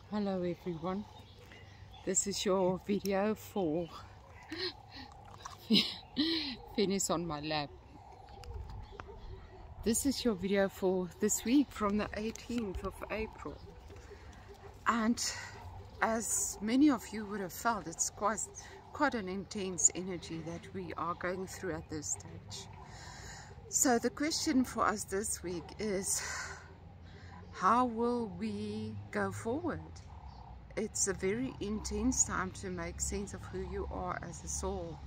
Hello everyone, this is your video for Finish on my lap. This is your video for this week from the 18th of April, and as many of you would have felt, it's quite an intense energy that we are going through at this stage. So the question for us this week is, how will we go forward? It's a very intense time to make sense of who you are as a soul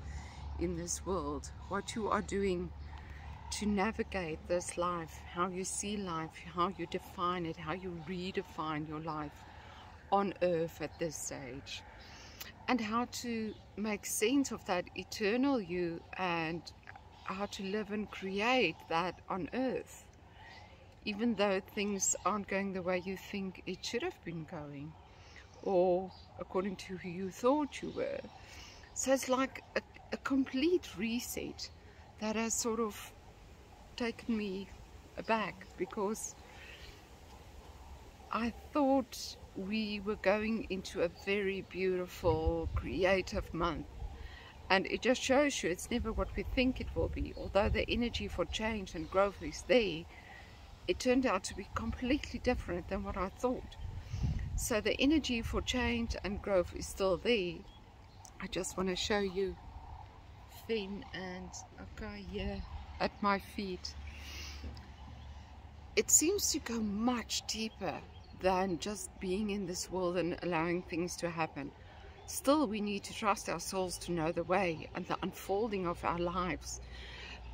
in this world, what you are doing to navigate this life, how you see life, how you define it, how you redefine your life on earth at this stage, and how to make sense of that eternal you and how to live and create that on earth, even though things aren't going the way you think it should have been going, or according to who you thought you were. So it's like a complete reset that has sort of taken me aback, because I thought we were going into a very beautiful creative month, and it just shows you it's never what we think it will be. Although the energy for change and growth is there, it turned out to be completely different than what I thought. So the energy for change and growth is still there. I just want to show you Finn and Akka here at my feet. It seems to go much deeper than just being in this world and allowing things to happen. Still, we need to trust our souls to know the way and the unfolding of our lives.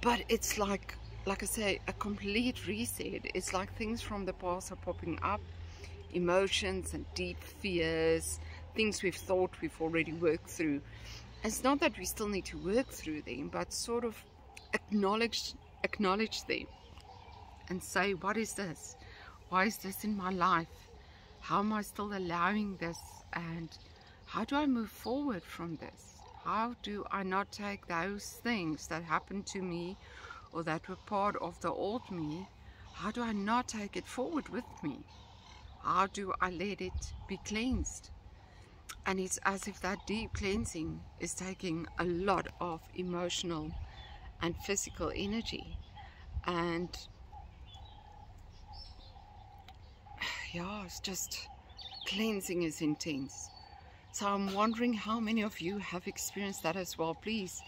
But it's like I say, a complete reset. It's like things from the past are popping up. Emotions and deep fears, things we've thought we've already worked through. It's not that we still need to work through them, but sort of acknowledge them and say, what is this? Why is this in my life? How am I still allowing this? And how do I move forward from this? How do I not take those things that happened to me or that were part of the old me? How do I not take it forward with me? How do I let it be cleansed? And it's as if that deep cleansing is taking a lot of emotional and physical energy. And yeah, it's just, cleansing is intense. So I'm wondering how many of you have experienced that as well. Please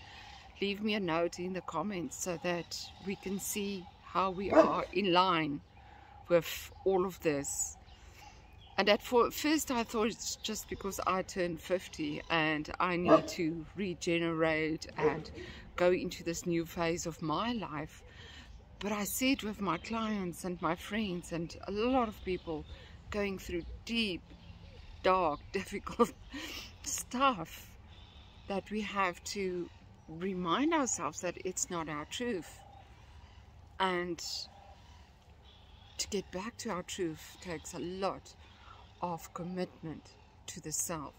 leave me a note in the comments so that we can see how we are in line with all of this. And at first I thought it's just because I turned 50 and I need to regenerate and go into this new phase of my life. But I see it with my clients and my friends and a lot of people going through deep, dark, difficult stuff, that we have to remind ourselves that it's not our truth. And to get back to our truth takes a lot of commitment to the self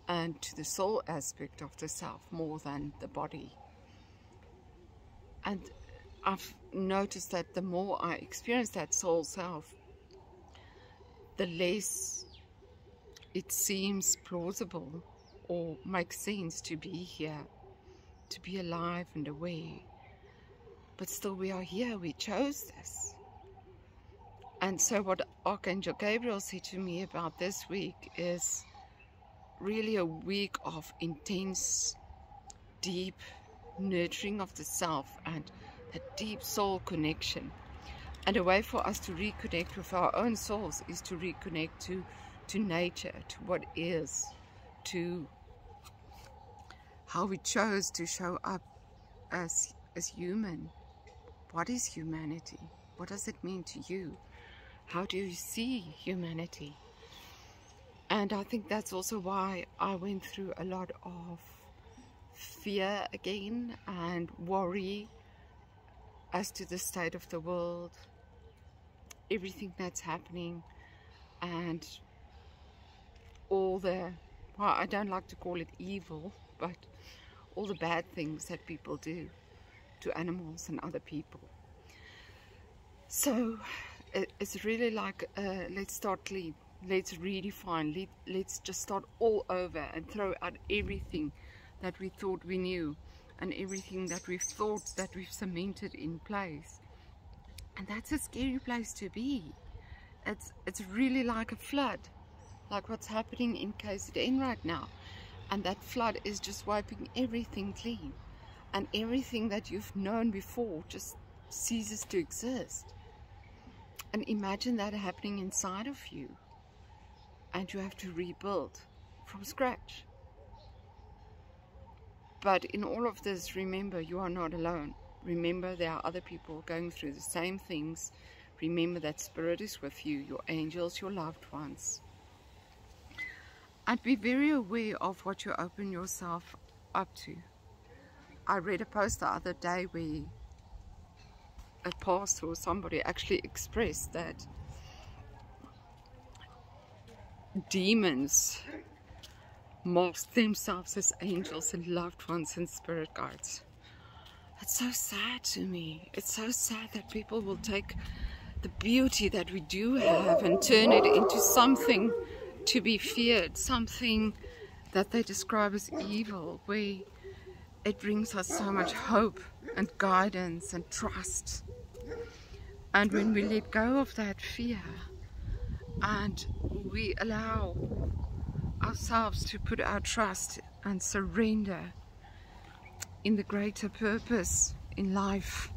and to the soul aspect of the self more than the body. And I've noticed that the more I experience that soul self, the less it seems plausible or makes sense to be here, to be alive and aware. But still we are here, we chose this. And so what Archangel Gabriel said to me about this week is really a week of intense, deep nurturing of the self and a deep soul connection. And a way for us to reconnect with our own souls is to reconnect to nature, to what is, to how we chose to show up as human. What is humanity? What does it mean to you? How do you see humanity? And I think that's also why I went through a lot of fear again and worry as to the state of the world, everything that's happening, and all the, well, I don't like to call it evil, but all the bad things that people do to animals and other people. So it's really like, let's start clean. let's redefine, let's just start all over and throw out everything that we thought we knew and everything that we've thought that we've cemented in place. And that's a scary place to be. It's really like a flood, like what's happening in KZN right now. And that flood is just wiping everything clean, and everything that you've known before just ceases to exist. And imagine that happening inside of you, and you have to rebuild from scratch. But in all of this, remember, you are not alone. Remember, there are other people going through the same things. Remember that Spirit is with you, your angels, your loved ones. And be very aware of what you open yourself up to. I read a post the other day where a pastor or somebody actually expressed that demons mask themselves as angels and loved ones and spirit guides. It's so sad to me. It's so sad that people will take the beauty that we do have and turn it into something to be feared, something that they describe as evil, where it brings us so much hope and guidance and trust. And when we let go of that fear and we allow ourselves to put our trust and surrender in the greater purpose in life,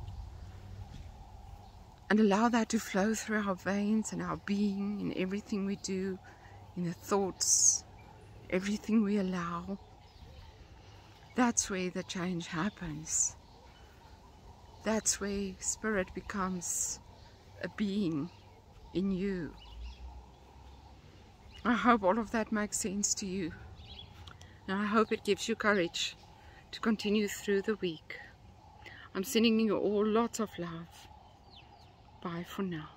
and allow that to flow through our veins and our being, in everything we do, in the thoughts, everything we allow, that's where the change happens. That's where Spirit becomes a being in you. I hope all of that makes sense to you, and I hope it gives you courage to continue through the week. I'm sending you all lots of love. Bye for now.